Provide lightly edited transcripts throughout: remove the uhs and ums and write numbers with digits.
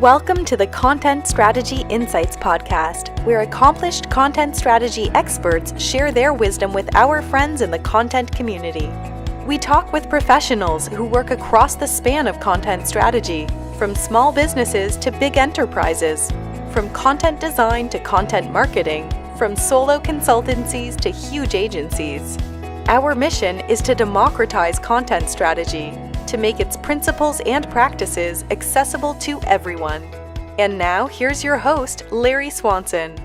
Welcome to the Content Strategy Insights podcast, where accomplished content strategy experts share their wisdom with our friends in the content community. We talk with professionals who work across the span of content strategy, from small businesses to big enterprises, from content design to content marketing, from solo consultancies to huge agencies. Our mission is to democratize content strategy, to make its principles and practices accessible to everyone. And now, here's your host, Larry Swanson.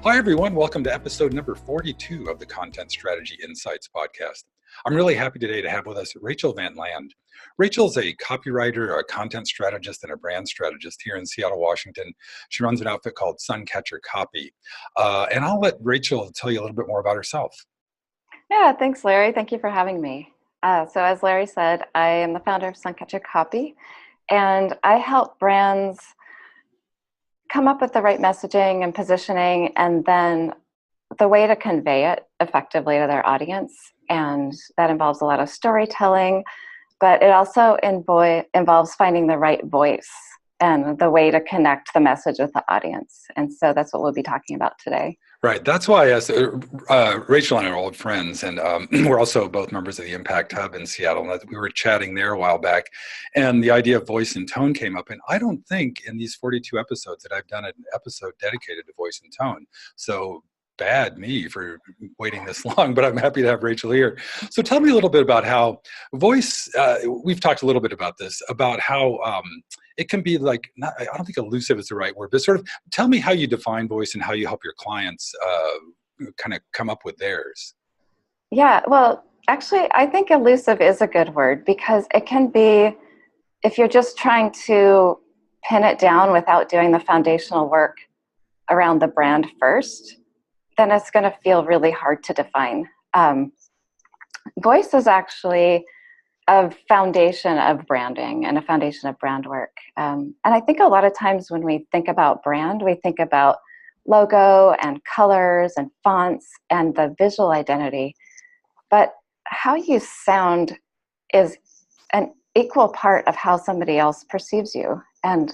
Hi, everyone. Welcome to episode number 42 of the Content Strategy Insights podcast. I'm really happy today to have with us Rachel Van Land. Rachel's a copywriter, a content strategist, and a brand strategist here in Seattle, Washington. She runs an outfit called Suncatcher Copy. And I'll let Rachel tell you a little bit more about herself. Yeah, thanks, Larry. Thank you for having me. So as Larry said, I am the founder of Suncatcher Copy, and I help brands come up with the right messaging and positioning, and then the way to convey it effectively to their audience. And that involves a lot of storytelling, but it also involves finding the right voice and the way to connect the message with the audience. And so that's what we'll be talking about today. Right. That's why I asked, Rachel and I are old friends, and we're also both members of the Impact Hub in Seattle. And we were chatting there a while back, and the idea of voice and tone came up. And I don't think in these 42 episodes that I've done an episode dedicated to voice and tone. So bad me for waiting this long, but I'm happy to have Rachel here. So tell me a little bit about how voice, we've talked a little bit about this, about how it can be like, I don't think elusive is the right word, but sort of tell me how you define voice and how you help your clients kind of come up with theirs. Yeah, well, actually, I think elusive is a good word because it can be, if you're just trying to pin it down without doing the foundational work around the brand first, then it's going to feel really hard to define. Voice is actually a foundation of branding and a foundation of brand work. And I think a lot of times when we think about brand, we think about logo and colors and fonts and the visual identity. But how you sound is an equal part of how somebody else perceives you. And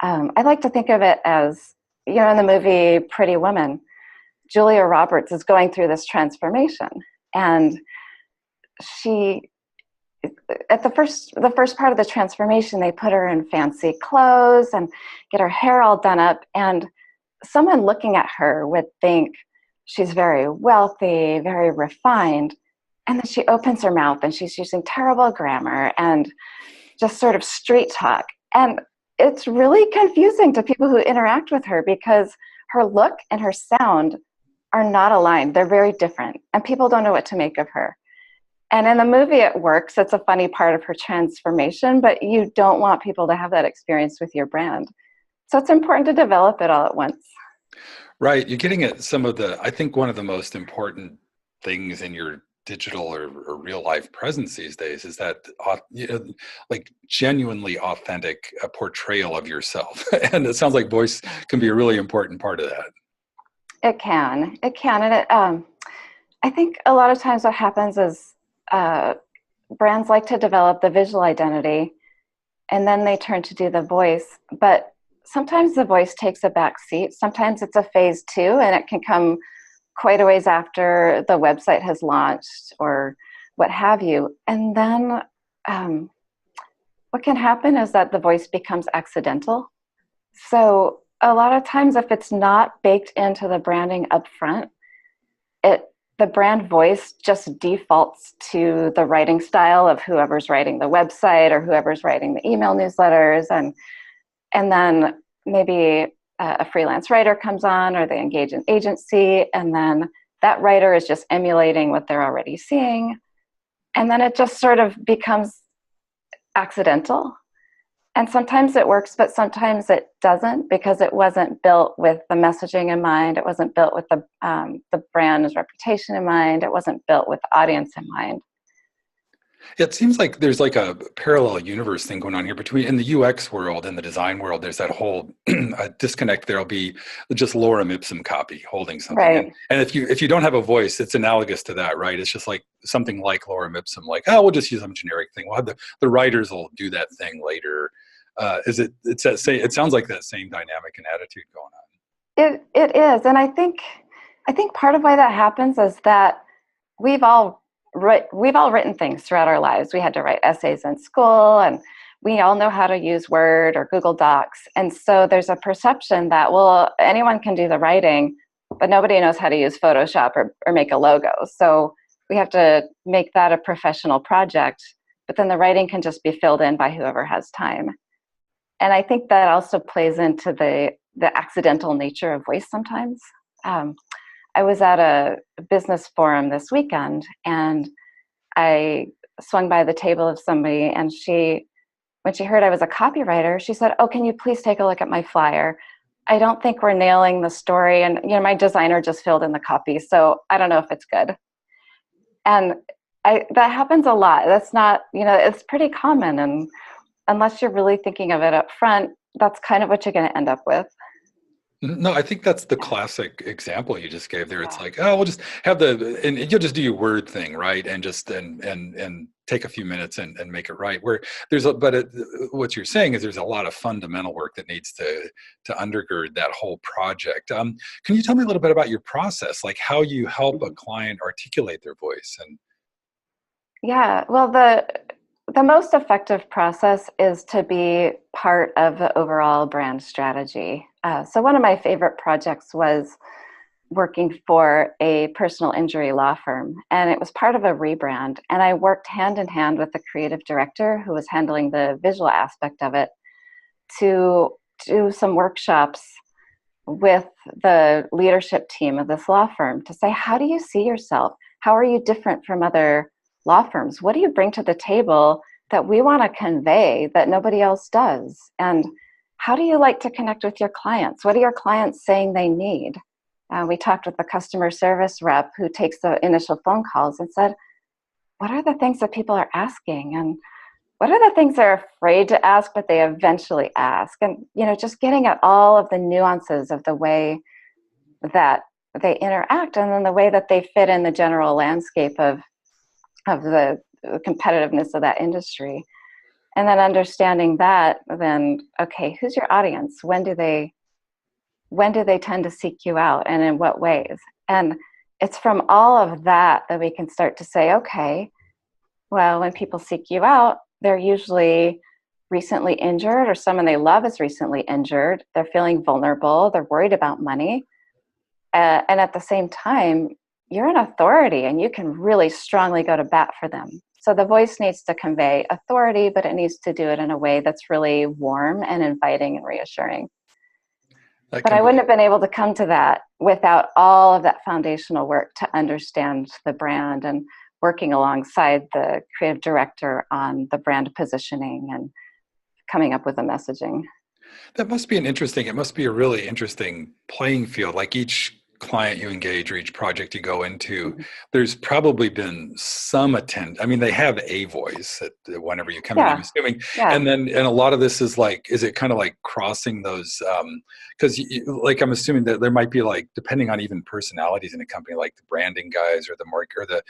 I like to think of it as, in the movie Pretty Woman, Julia Roberts is going through this transformation, and she, at the first part of the transformation, they put her in fancy clothes and get her hair all done up, and someone looking at her would think she's very wealthy, very refined, and then she opens her mouth and she's using terrible grammar and just sort of street talk, and it's really confusing to people who interact with her because her look and her sound are not aligned. They're very different, and people don't know what to make of her. And in the movie, it works. It's a funny part of her transformation, but you don't want people to have that experience with your brand. So it's important to develop it all at once. Right. You're getting at some of I think one of the most important things in your digital or real life presence these days is that, like genuinely authentic portrayal of yourself. And it sounds like voice can be a really important part of that. It can. And I think a lot of times what happens is brands like to develop the visual identity and then they turn to do the voice. But sometimes the voice takes a back seat. Sometimes it's a phase 2 and it can come quite a ways after the website has launched or what have you. And then what can happen is that the voice becomes accidental. So a lot of times, if it's not baked into the branding up front, the brand voice just defaults to the writing style of whoever's writing the website or whoever's writing the email newsletters, and then maybe a freelance writer comes on or they engage an agency, and then that writer is just emulating what they're already seeing, and then it just sort of becomes accidental. And sometimes it works, but sometimes it doesn't because it wasn't built with the messaging in mind. It wasn't built with the brand's reputation in mind. It wasn't built with the audience in mind. It seems like there's like a parallel universe thing going on here between in the UX world and the design world. There's that whole disconnect. There'll be just lorem ipsum copy holding something. Right. And if you don't have a voice, it's analogous to that, right? It's just like something like lorem ipsum, like, oh, we'll just use some generic thing. We'll have the writers will do that thing later. It sounds like that same dynamic and attitude going on. It is, and I think part of why that happens is that we've all written things throughout our lives. We had to write essays in school, and we all know how to use Word or Google Docs. And so there's a perception that, well, anyone can do the writing, but nobody knows how to use Photoshop or make a logo. So we have to make that a professional project, but then the writing can just be filled in by whoever has time. And I think that also plays into the accidental nature of voice sometimes. I was at a business forum this weekend, and I swung by the table of somebody, and when she heard I was a copywriter, she said, "Oh, can you please take a look at my flyer? I don't think we're nailing the story, and my designer just filled in the copy, so I don't know if it's good." And that happens a lot. That's not, it's pretty common, and unless you're really thinking of it up front, that's kind of what you're going to end up with. No, I think that's the classic example you just gave there. It's like, oh, we'll just have and you'll just do your Word thing, right? And just, and take a few minutes and make it right. Where what you're saying is there's a lot of fundamental work that needs to undergird that whole project. Can you tell me a little bit about your process, like how you help a client articulate their voice? And yeah, well, the most effective process is to be part of the overall brand strategy. So one of my favorite projects was working for a personal injury law firm, and it was part of a rebrand. And I worked hand in hand with the creative director who was handling the visual aspect of it to do some workshops with the leadership team of this law firm to say, how do you see yourself? How are you different from other law firms? What do you bring to the table that we want to convey that nobody else does? And how do you like to connect with your clients? What are your clients saying they need? We talked with the customer service rep who takes the initial phone calls and said, what are the things that people are asking? And what are the things they're afraid to ask, but they eventually ask? And, just getting at all of the nuances of the way that they interact, and then the way that they fit in the general landscape of the competitiveness of that industry. And then understanding that, then, okay, who's your audience? When do they tend to seek you out, and in what ways? And it's from all of that we can start to say, okay, well, when people seek you out, they're usually recently injured, or someone they love is recently injured. They're feeling vulnerable. They're worried about money. And at the same time, you're an authority, and you can really strongly go to bat for them. So the voice needs to convey authority, but it needs to do it in a way that's really warm and inviting and reassuring. But I wouldn't have been able to come to that without all of that foundational work to understand the brand, and working alongside the creative director on the brand positioning and coming up with the messaging. That must be it must be a really interesting playing field. Like each client you engage or each project you go into, there's probably been some attempt. I mean, they have a voice whenever you come in, I'm assuming. Yeah. And a lot of this is like, is it kind of like crossing those, because like, I'm assuming that there might be like, depending on even personalities in a company, like the branding guys or the market or the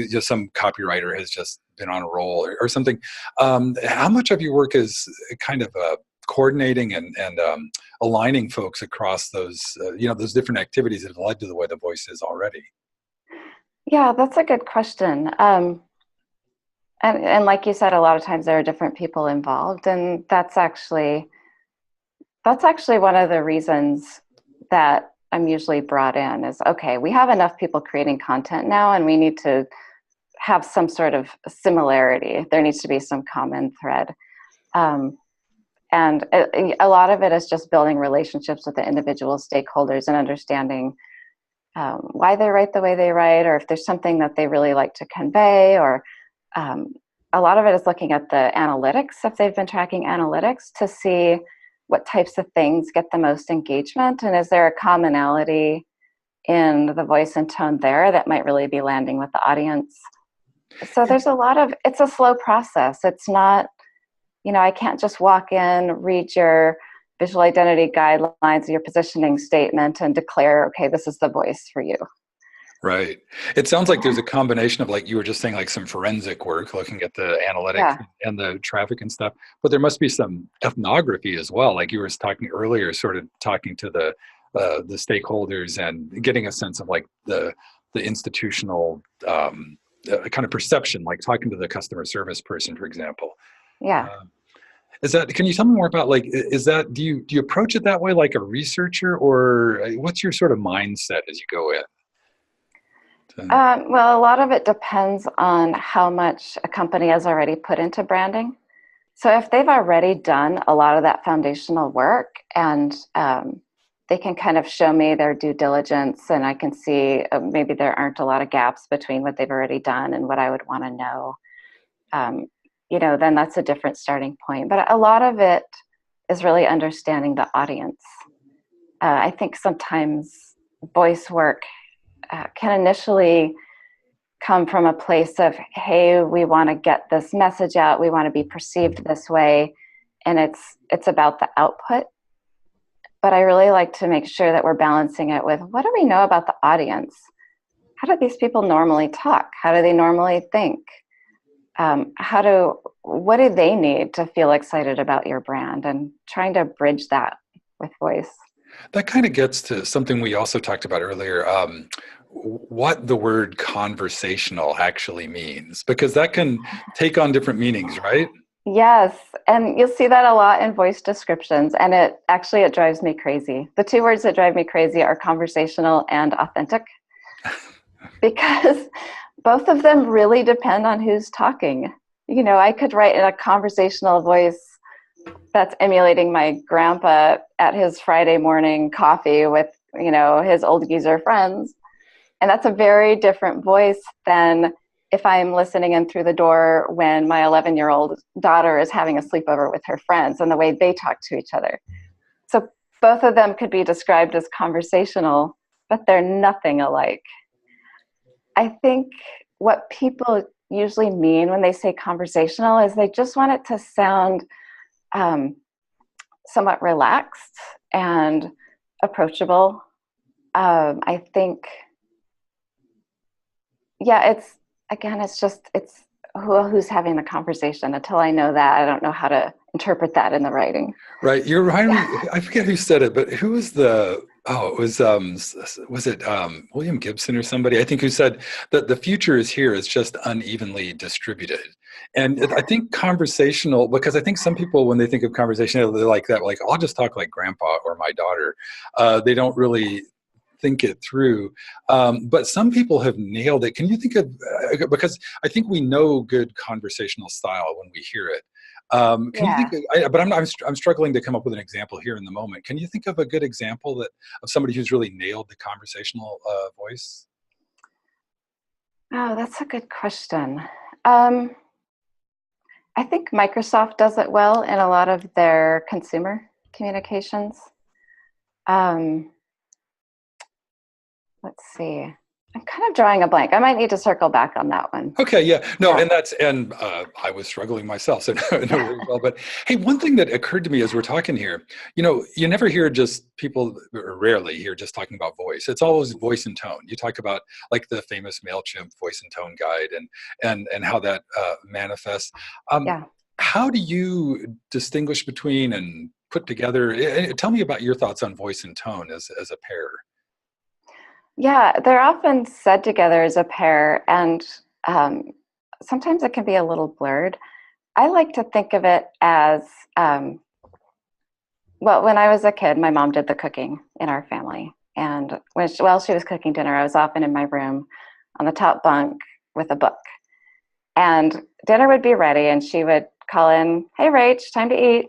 just some copywriter has just been on a roll or something. How much of your work is kind of coordinating and aligning folks across those those different activities that have led to the way the voice is already? Yeah, that's a good question. And like you said, a lot of times there are different people involved, and that's actually one of the reasons that I'm usually brought in is, okay, we have enough people creating content now, and we need to have some sort of similarity. There needs to be some common thread. And a lot of it is just building relationships with the individual stakeholders and understanding why they write the way they write, or if there's something that they really like to convey, or a lot of it is looking at the analytics, if they've been tracking analytics, to see what types of things get the most engagement, and is there a commonality in the voice and tone there that might really be landing with the audience. So there's it's a slow process. It's not, I can't just walk in, read your visual identity guidelines, your positioning statement, and declare, okay, this is the voice for you. Right. It sounds like there's a combination of, like you were just saying, like some forensic work, looking at the analytics Yeah, and the traffic and stuff, but there must be some ethnography as well. Like you were talking earlier, sort of talking to the stakeholders and getting a sense of like the institutional kind of perception, like talking to the customer service person, for example. yeah. Uh, is that? Can you tell me more about, like, is that? Do you approach it that way, like a researcher, or what's your sort of mindset as you go in? Well, a lot of it depends on how much a company has already put into branding. So if they've already done a lot of that foundational work and they can kind of show me their due diligence and I can see maybe there aren't a lot of gaps between what they've already done and what I would want to know, um, then that's a different starting point. But a lot of it is really understanding the audience. I think sometimes voice work can initially come from a place of, hey, we want to get this message out, we want to be perceived this way, and it's about the output. But I really like to make sure that we're balancing it with, what do we know about the audience? How do these people normally talk? How do they normally think? What do they need to feel excited about your brand? And trying to bridge that with voice. That kind of gets to something we also talked about earlier, what the word conversational actually means, because that can take on different meanings, right? Yes, and you'll see that a lot in voice descriptions, and it drives me crazy. The two words that drive me crazy are conversational and authentic, because both of them really depend on who's talking. I could write in a conversational voice that's emulating my grandpa at his Friday morning coffee with, his old geezer friends. And that's a very different voice than if I'm listening in through the door when my 11-year-old daughter is having a sleepover with her friends and the way they talk to each other. So both of them could be described as conversational, but they're nothing alike. I think what people usually mean when they say conversational is they just want it to sound somewhat relaxed and approachable. I think, it's who's having the conversation. Until I know that, I don't know how to interpret that in the writing. Right. You're right. I forget who said it, but who was was it William Gibson or somebody, I think, who said that the future is here, it's just unevenly distributed. And I think conversational, because I think some people, when they think of conversational, they're like that, like, I'll just talk like grandpa or my daughter. They don't really think it through. But some people have nailed it. Can you think of, because I think we know good conversational style when we hear it. Can you Yeah. think? But I'm struggling to come up with an example here in the moment. Can you think of a good example of somebody who's really nailed the conversational voice? Oh, that's a good question. I think Microsoft does it well in a lot of their consumer communications. Let's see. I'm kind of drawing a blank. I might need to circle back on that one. Okay, yeah, no, Yeah. and I was struggling myself, so no very well. But hey, one thing that occurred to me as we're talking here, you never hear just people, or rarely hear just talking about voice. It's always voice and tone. You talk about like the famous MailChimp voice and tone guide, and how that manifests. Yeah. How do you distinguish between and put together? Tell me about your thoughts on voice and tone as a pair. Yeah, they're often said together as a pair, and sometimes it can be a little blurred. I like to think of it as, when I was a kid, my mom did the cooking in our family. And while she was cooking dinner, I was often in my room on the top bunk with a book. And dinner would be ready, and she would call in, "Hey, Rach, time to eat."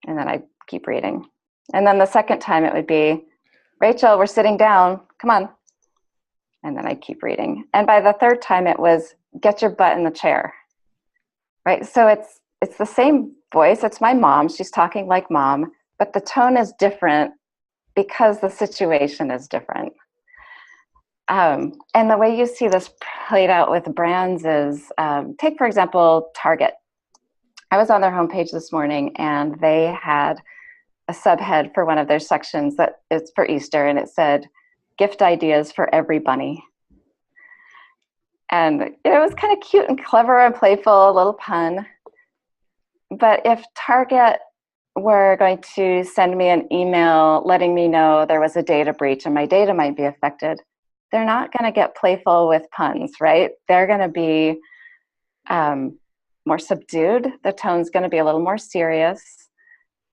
And then I'd keep reading. And then the second time it would be, "Rachel, we're sitting down. Come on." And then I'd keep reading. And by the third time it was, "Get your butt in the chair." Right? So it's the same voice. It's my mom. She's talking like mom, but the tone is different because the situation is different. And the way you see this played out with brands is, take, for example, Target. I was on their homepage this morning, and they had a subhead for one of their sections that is for Easter, and it said, gift ideas for every bunny. And it was kind of cute and clever and playful, a little pun. But if Target were going to send me an email letting me know there was a data breach and my data might be affected, they're not going to get playful with puns, right? They're going to be more subdued. The tone's going to be a little more serious.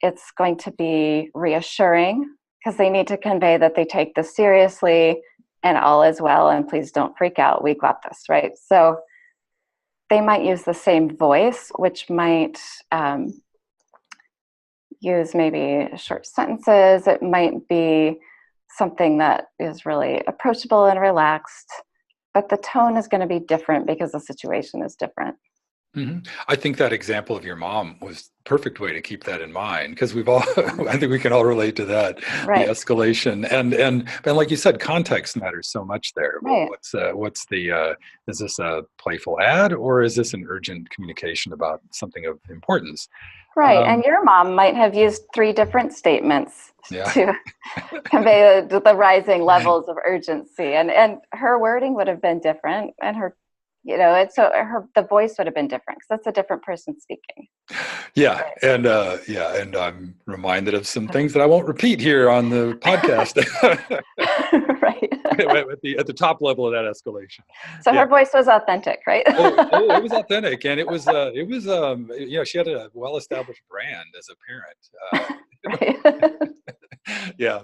It's going to be reassuring because they need to convey that they take this seriously and all is well and please don't freak out. We got this, right? So they might use the same voice, which might use maybe short sentences. It might be something that is really approachable and relaxed, but the tone is going to be different because the situation is different. Mm-hmm. I think that example of your mom was the perfect way to keep that in mind, because we've all, I think we can all relate to that, right. The escalation. And like you said, context matters so much there. Right. Is this a playful ad or is this an urgent communication about something of importance? Right. And your mom might have used 3 different statements Yeah. to convey the rising levels of urgency. And her wording would have been different, and her, the voice would have been different because that's a different person speaking. Yeah. And I'm reminded of some things that I won't repeat here on the podcast. Right. at the top level of that escalation. So her voice was authentic, right? It was authentic, and it was she had a well-established brand as a parent. Right. Yeah.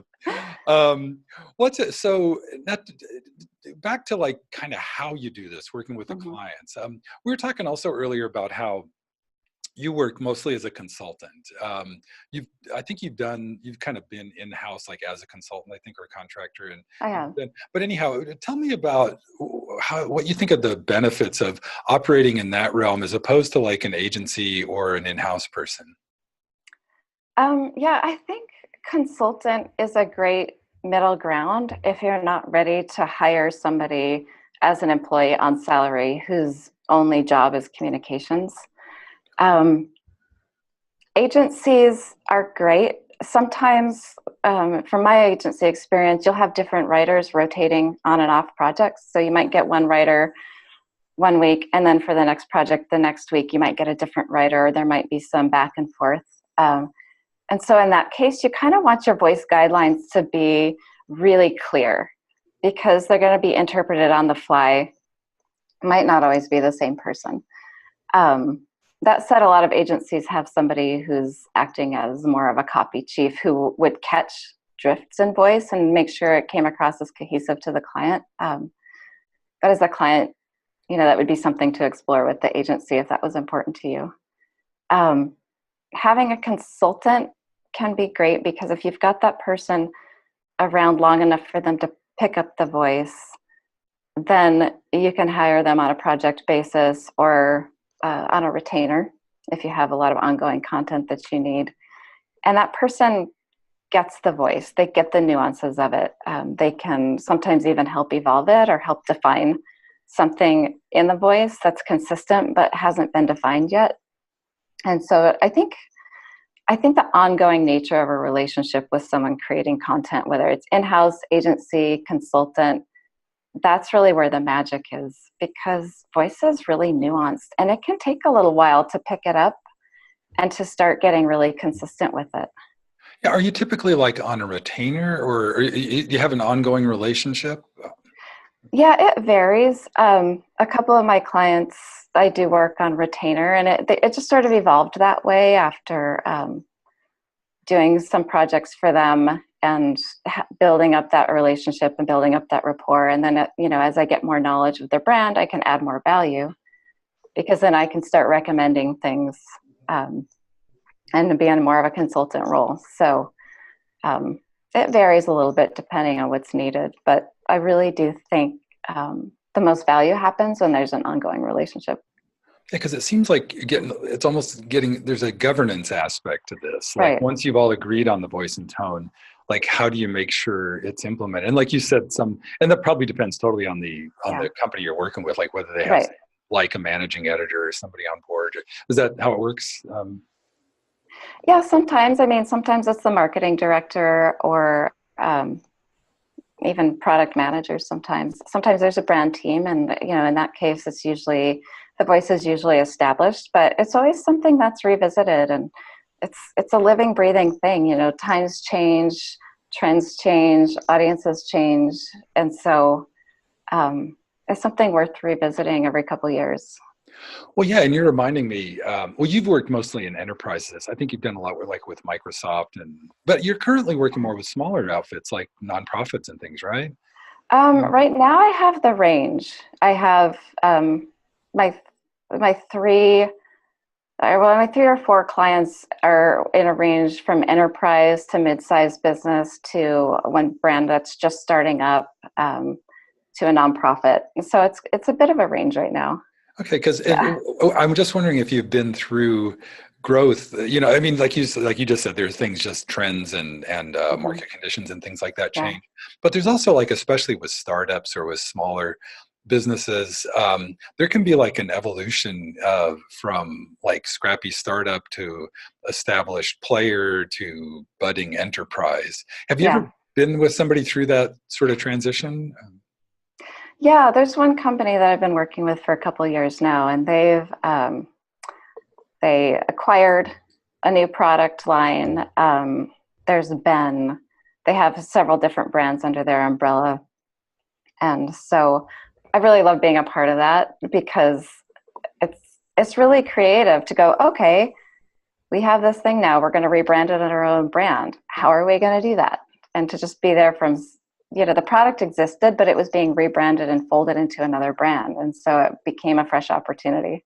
What's it? So back to like kind of how you do this, working with the clients. We were talking also earlier about how you work mostly as a consultant. I think you've kind of been in-house, like as a consultant, I think, or a contractor. And I have. But anyhow, tell me about what you think of the benefits of operating in that realm as opposed to like an agency or an in-house person. Yeah, I think consultant is a great middle ground if you're not ready to hire somebody as an employee on salary whose only job is communications. Agencies are great. Sometimes, from my agency experience, you'll have different writers rotating on and off projects. So you might get one writer one week, and then for the next project, the next week, you might get a different writer. There might be some back and forth. And so in that case, you kind of want your voice guidelines to be really clear because they're going to be interpreted on the fly. Might not always be the same person. That said, a lot of agencies have somebody who's acting as more of a copy chief who would catch drifts in voice and make sure it came across as cohesive to the client. But as a client, that would be something to explore with the agency if that was important to you. Having a consultant can be great because if you've got that person around long enough for them to pick up the voice, then you can hire them on a project basis or on a retainer if you have a lot of ongoing content that you need. And that person gets the voice. They get the nuances of it. They can sometimes even help evolve it or help define something in the voice that's consistent but hasn't been defined yet. And so I think the ongoing nature of a relationship with someone creating content, whether it's in-house, agency, consultant, that's really where the magic is because voice is really nuanced and it can take a little while to pick it up and to start getting really consistent with it. Yeah, are you typically like on a retainer or you have an ongoing relationship? Yeah, it varies. A couple of my clients, I do work on retainer, and it just sort of evolved that way after doing some projects for them and building up that relationship and building up that rapport. And then, as I get more knowledge of their brand, I can add more value because then I can start recommending things and be in more of a consultant role. So it varies a little bit depending on what's needed, but I really do think the most value happens when there's an ongoing relationship. Yeah, because it seems like there's a governance aspect to this. Like Right. Once you've all agreed on the voice and tone, like how do you make sure it's implemented? And like you said, and that probably depends totally on the company you're working with, like whether they have like a managing editor or somebody on board. Is that how it works? Yeah, sometimes. Sometimes it's the marketing director or even product managers sometimes. Sometimes there's a brand team, and in that case, it's usually the voice is usually established, but it's always something that's revisited, and it's a living, breathing thing. Times change, trends change, audiences change, and so it's something worth revisiting every couple of years. Well, yeah, and you're reminding me. Well, you've worked mostly in enterprises. I think you've done a lot with Microsoft, but you're currently working more with smaller outfits like nonprofits and things, right? Right now, I have the range. I have my three. My 3 or 4 clients are in a range from enterprise to mid-sized business to one brand that's just starting up to a nonprofit. So it's a bit of a range right now. Okay, because I'm just wondering if you've been through growth. I mean, like you just said, there's things, just trends and market conditions and things like that change. But there's also, like, especially with startups or with smaller businesses, there can be like an evolution from like scrappy startup to established player to budding enterprise. Have you ever been with somebody through that sort of transition? Yeah, there's one company that I've been working with for a couple of years now, and they acquired a new product line. There's Ben. They have several different brands under their umbrella, and so I really love being a part of that because it's really creative to go, okay, we have this thing now, we're going to rebrand it under our own brand. How are we going to do that? And to just be there from, the product existed, but it was being rebranded and folded into another brand. And so it became a fresh opportunity.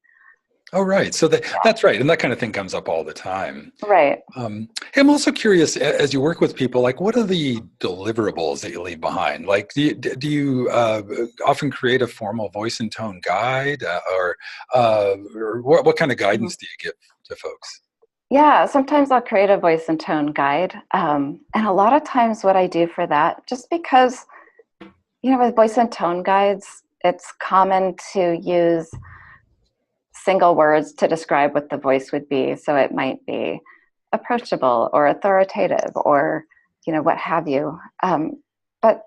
Oh, right. So that's right. And that kind of thing comes up all the time. Right. I'm also curious, as you work with people, like, what are the deliverables that you leave behind? Like, do you often create a formal voice and tone guide, or what kind of guidance do you give to folks? Yeah, sometimes I'll create a voice and tone guide. And a lot of times what I do for that, just because, with voice and tone guides, it's common to use single words to describe what the voice would be. So it might be approachable or authoritative or, what have you. But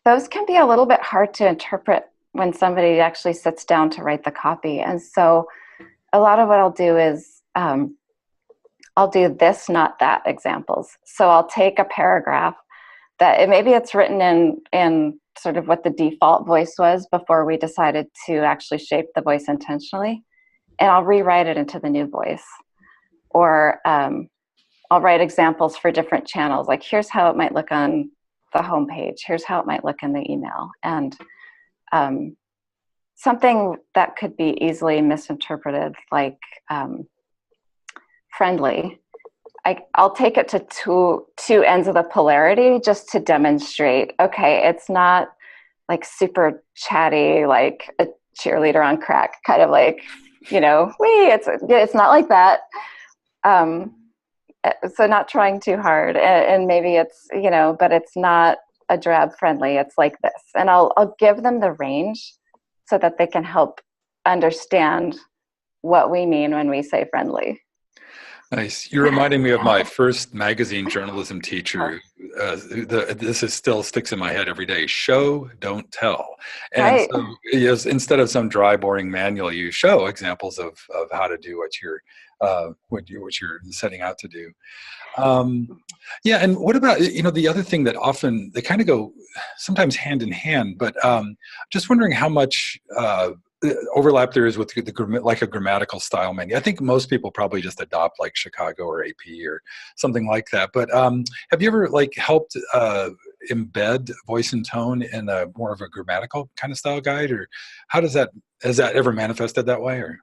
those can be a little bit hard to interpret when somebody actually sits down to write the copy. And so a lot of what I'll do is I'll do this, not that examples. So I'll take a paragraph that maybe it's written in sort of what the default voice was before we decided to actually shape the voice intentionally, and I'll rewrite it into the new voice. Or I'll write examples for different channels, like here's how it might look on the homepage, here's how it might look in the email, and something that could be easily misinterpreted, like friendly. I'll take it to two ends of the polarity just to demonstrate, okay, it's not like super chatty, like a cheerleader on crack, kind of like, it's not like that. So not trying too hard, and maybe it's, but it's not a drab friendly, it's like this. And I'll give them the range so that they can help understand what we mean when we say friendly. Nice. You're reminding me of my first magazine journalism teacher. This is still sticks in my head every day. Show, don't tell. And right. So yes, instead of some dry, boring manual, you show examples of how to do what you're setting out to do. Yeah, and what about the other thing that often they kind of go sometimes hand in hand, but just wondering how much overlap there is with like a grammatical style menu. I think most people probably just adopt like Chicago or AP or something like that. But have you ever like helped embed voice and tone in a more of a grammatical kind of style guide, or has that ever manifested that way? Or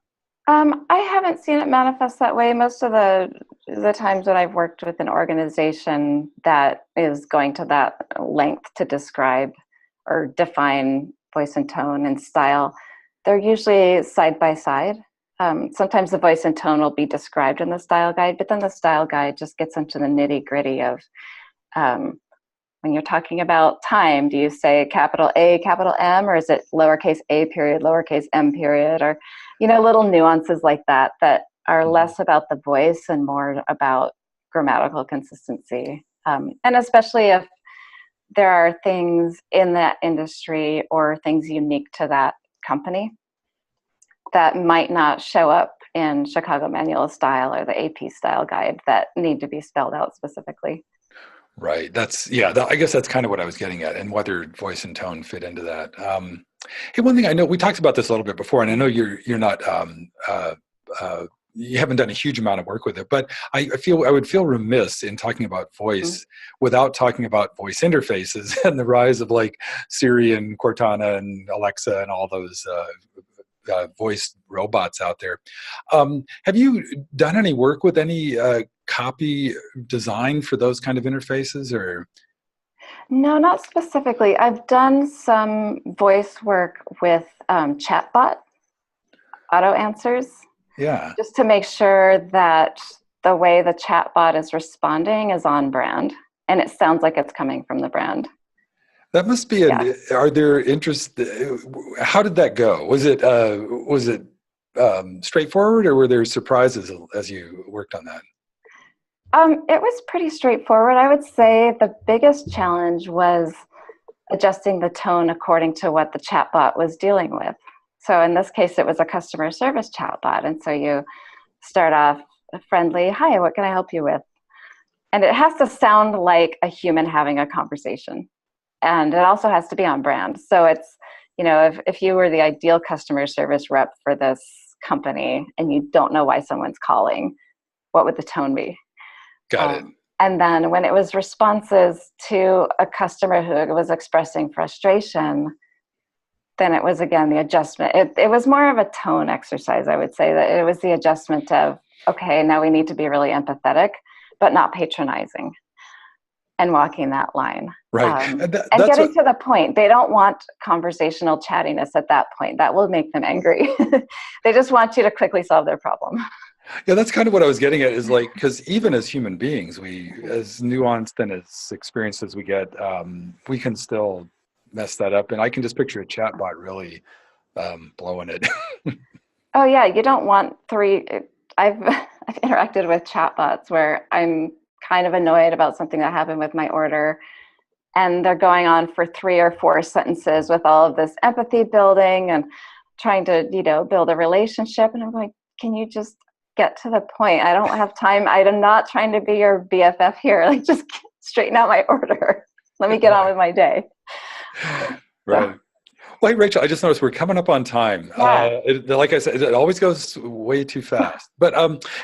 I haven't seen it manifest that way. Most of the times when I've worked with an organization that is going to that length to describe or define voice and tone and style, they're usually side by side. Sometimes the voice and tone will be described in the style guide, but then the style guide just gets into the nitty gritty of when you're talking about time, do you say capital A, capital M, or is it lowercase a period, lowercase m period, or, little nuances like that are less about the voice and more about grammatical consistency. And especially if there are things in that industry or things unique to that company that might not show up in Chicago Manual of Style or the AP Style Guide that need to be spelled out specifically. Right. I guess that's kind of what I was getting at, and whether voice and tone fit into that. Hey, one thing I know, we talked about this a little bit before, and I know you're not, you haven't done a huge amount of work with it, but I would feel remiss in talking about voice without talking about voice interfaces and the rise of like Siri and Cortana and Alexa and all those voice robots out there. Have you done any work with any copy design for those kind of interfaces, or? No, not specifically. I've done some voice work with chatbot auto answers. Yeah. Just to make sure that the way the chatbot is responding is on brand and it sounds like it's coming from the brand. That must be are there interest? How did that go? Was it straightforward, or were there surprises as you worked on that? It was pretty straightforward. I would say the biggest challenge was adjusting the tone according to what the chatbot was dealing with. So in this case, it was a customer service chatbot. And so you start off friendly, "Hi, what can I help you with?" And it has to sound like a human having a conversation. And it also has to be on brand. So it's, if you were the ideal customer service rep for this company and you don't know why someone's calling, what would the tone be? Got it. And then when it was responses to a customer who was expressing frustration, then it was, again, the adjustment. It was more of a tone exercise, I would say, that it was the adjustment of, okay, now we need to be really empathetic, but not patronizing, and walking that line. Right. And getting to the point. They don't want conversational chattiness at that point. That will make them angry. They just want you to quickly solve their problem. Yeah, that's kind of what I was getting at, is like, because even as human beings, we, as nuanced and as experienced as we get, we can still mess that up. And I can just picture a chatbot really blowing it. Oh yeah, you don't want I've interacted with chatbots where I'm kind of annoyed about something that happened with my order, and they're going on for 3 or 4 sentences with all of this empathy building and trying to, build a relationship. And I'm like, can you just get to the point? I don't have time. I'm not trying to be your BFF here. Like, just straighten out my order. Let me get on with my day. Right. So. Well, hey, Rachel, I just noticed we're coming up on time. Yeah. Like I said, it always goes way too fast. But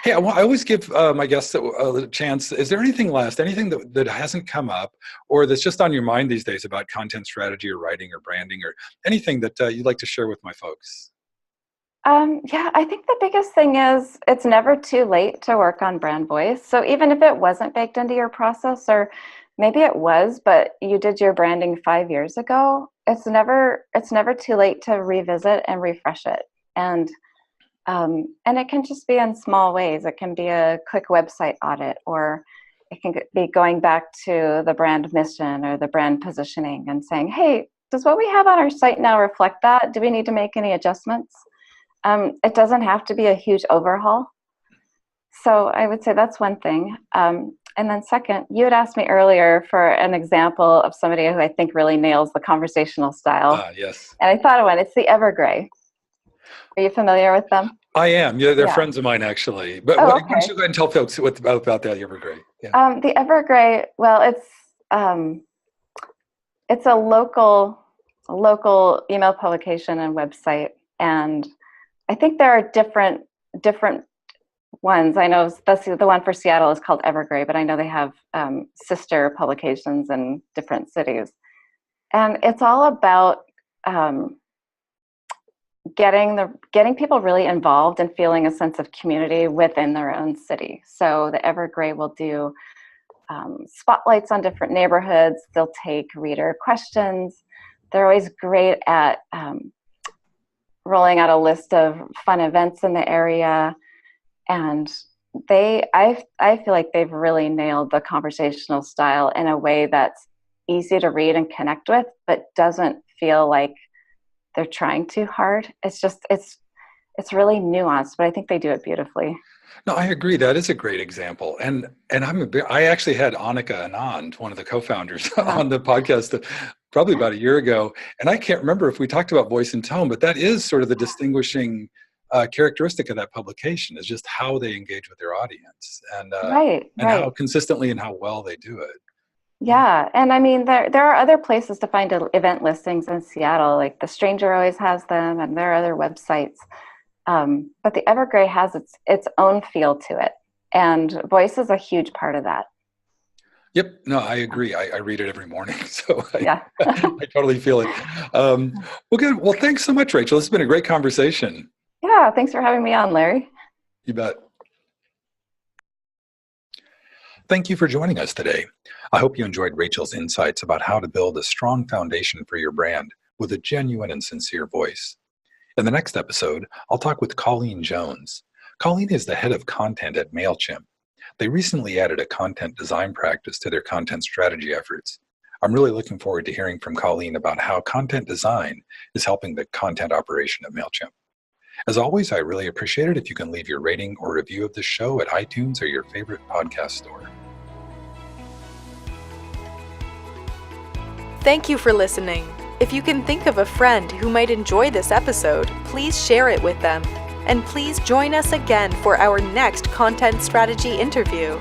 hey, I always give my guests a chance. Is there anything that hasn't come up, or that's just on your mind these days about content strategy or writing or branding, or anything that you'd like to share with my folks? Yeah, I think the biggest thing is it's never too late to work on brand voice. So even if it wasn't baked into your process, or maybe it was, but you did your branding 5 years ago, it's never too late to revisit and refresh it. And it can just be in small ways. It can be a quick website audit, or it can be going back to the brand mission or the brand positioning and saying, hey, does what we have on our site now reflect that? Do we need to make any adjustments? It doesn't have to be a huge overhaul. So I would say that's one thing. And then second, you had asked me earlier for an example of somebody who I think really nails the conversational style. Yes. And I thought of one. It's the Evergrey. Are you familiar with them? I am. Yeah, they're friends of mine, actually. But why don't you go ahead and tell folks about that Evergrey? Yeah. The Evergrey, well, it's a local email publication and website. And I think there are different ones. I know the one for Seattle is called Evergrey, but I know they have sister publications in different cities. And it's all about getting people really involved and feeling a sense of community within their own city. So the Evergrey will do spotlights on different neighborhoods. They'll take reader questions. They're always great at rolling out a list of fun events in the area. And I feel like they've really nailed the conversational style in a way that's easy to read and connect with, but doesn't feel like they're trying too hard. It's it's really nuanced, but I think they do it beautifully. No, I agree. That is a great example. And I actually had Annika Anand, one of the co-founders, Uh-huh. on the podcast probably about a year ago. And I can't remember if we talked about voice and tone, but that is sort of the distinguishing characteristic of that publication, is just how they engage with their audience, and Right. how consistently and how well they do it. Yeah, and I mean there are other places to find event listings in Seattle, like the Stranger always has them, and there are other websites. But the Evergrey has its own feel to it, and voice is a huge part of that. Yep. No, I agree. I read it every morning, so Yeah. I totally feel it. Well, good. Well, thanks so much, Rachel. It's been a great conversation. Yeah, thanks for having me on, Larry. You bet. Thank you for joining us today. I hope you enjoyed Rachel's insights about how to build a strong foundation for your brand with a genuine and sincere voice. In the next episode, I'll talk with Colleen Jones. Colleen is the head of content at MailChimp. They recently added a content design practice to their content strategy efforts. I'm really looking forward to hearing from Colleen about how content design is helping the content operation of MailChimp. As always, I really appreciate it if you can leave your rating or review of the show at iTunes or your favorite podcast store. Thank you for listening. If you can think of a friend who might enjoy this episode, please share it with them. And please join us again for our next content strategy interview.